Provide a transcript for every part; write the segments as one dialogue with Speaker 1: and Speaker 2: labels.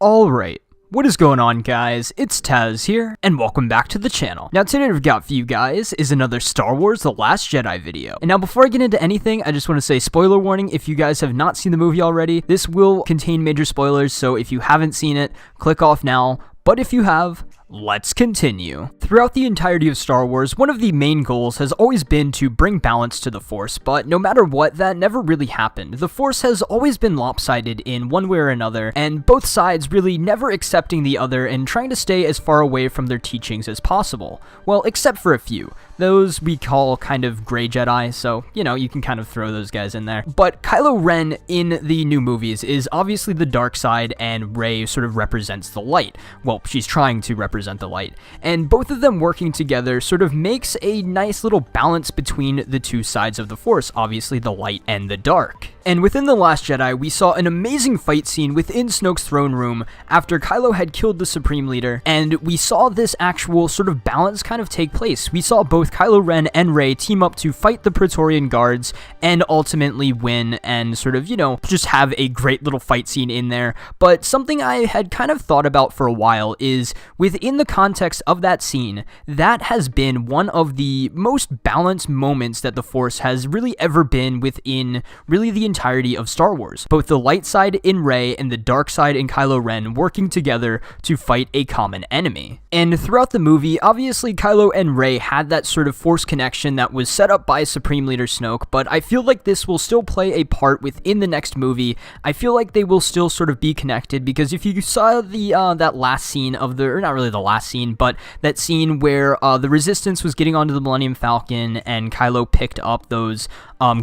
Speaker 1: Alright, what is going on guys, it's Tazz here, and welcome back to the channel. Now today I've got for you guys is another Star Wars The Last Jedi video. And now before I get into anything, I just want to say spoiler warning, if you guys have not seen the movie already, this will contain major spoilers, so if you haven't seen it, click off now, but if you have, let's continue. Throughout the entirety of Star Wars, one of the main goals has always been to bring balance to the Force, but no matter what, that never really happened. The Force has always been lopsided in one way or another, and both sides really never accepting the other and trying to stay as far away from their teachings as possible. Well, except for a few. Those we call kind of gray Jedi, so, you know, you can kind of throw those guys in there. But Kylo Ren in the new movies is obviously the dark side, and Rey sort of represents the light. Well, she's trying to represent the light. And both of them working together sort of makes a nice little balance between the two sides of the Force, obviously the light and the dark. And within The Last Jedi, we saw an amazing fight scene within Snoke's throne room after Kylo had killed the Supreme Leader, and we saw this actual sort of balance kind of take place. We saw both Kylo Ren and Rey team up to fight the Praetorian Guards and ultimately win and sort of, you know, just have a great little fight scene in there. But something I had kind of thought about for a while is, within the context of that scene, that has been one of the most balanced moments that the Force has really ever been within really the entirety of Star Wars. Both the light side in Rey and the dark side in Kylo Ren working together to fight a common enemy. And throughout the movie, obviously Kylo and Rey had that sort of Force connection that was set up by Supreme Leader Snoke, but I feel like this will still play a part within the next movie. I feel like they will still sort of be connected, because if you saw the that last scene of the, or not really the last scene, but that scene where the Resistance was getting onto the Millennium Falcon and Kylo picked up those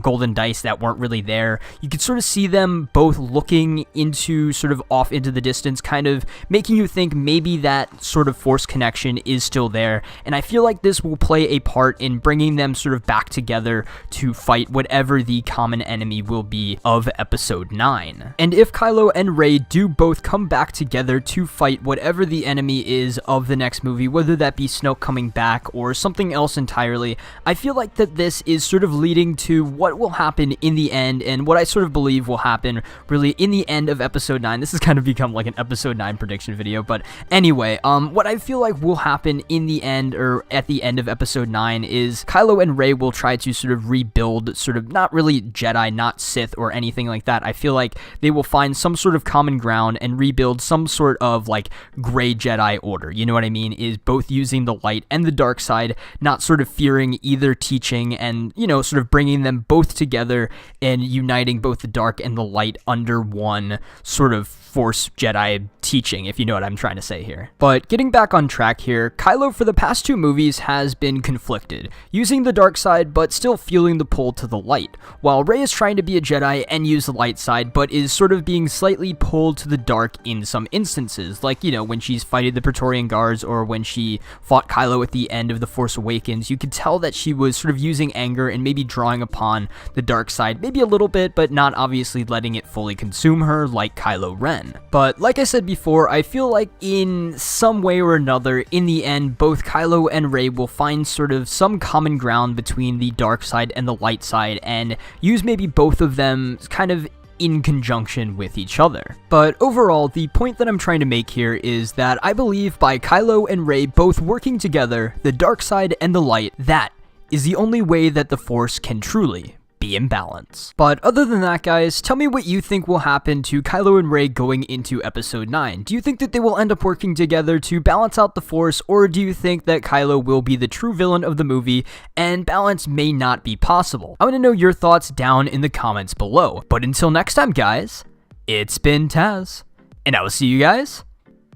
Speaker 1: golden dice that weren't really there, you could sort of see them both looking into sort of off into the distance, kind of making you think maybe that sort of Force connection is still there. And I feel like this will play a part in bringing them sort of back together to fight whatever the common enemy will be of Episode 9. And if Kylo and Rey do both come back together to fight whatever the enemy is of the next movie, whether that be Snoke coming back or something else entirely, I feel like that this is sort of leading to what will happen in the end, and what I sort of believe will happen really in the end of Episode 9. This has kind of become like an Episode 9 prediction video, but anyway, what I feel like will happen in the end, or at the end of Episode 9, is Kylo and Rey will try to sort of rebuild, sort of not really Jedi, not Sith or anything like that. I feel like they will find some sort of common ground and rebuild some sort of like gray Jedi order, you know what I mean, is both using the light and the dark side, not sort of fearing either teaching, and, you know, sort of bringing them both together and uniting both the dark and the light under one sort of Force Jedi teaching, if you know what I'm trying to say here. But getting back on track here, Kylo for the past two movies has been conflicted, using the dark side but still feeling the pull to the light, while Rey is trying to be a Jedi and use the light side but is sort of being slightly pulled to the dark in some instances, like, you know, when she's fighting the Praetorian Guards or when she fought Kylo at the end of The Force Awakens. You could tell that she was sort of using anger and maybe drawing upon the dark side, maybe a little bit, but not obviously letting it fully consume her like Kylo Ren. But like I said before, I feel like in some way or another, in the end, both Kylo and Rey will find sort of some common ground between the dark side and the light side, and use maybe both of them kind of in conjunction with each other. But overall, the point that I'm trying to make here is that I believe by Kylo and Rey both working together, the dark side and the light, that is the only way that the Force can truly be in balance. But other than that, guys, tell me what you think will happen to Kylo and Rey going into Episode 9. Do you think that they will end up working together to balance out the Force, or do you think that Kylo will be the true villain of the movie and balance may not be possible? I want to know your thoughts down in the comments below. But until next time, guys, it's been Tazz, and I will see you guys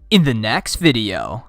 Speaker 1: in the next video.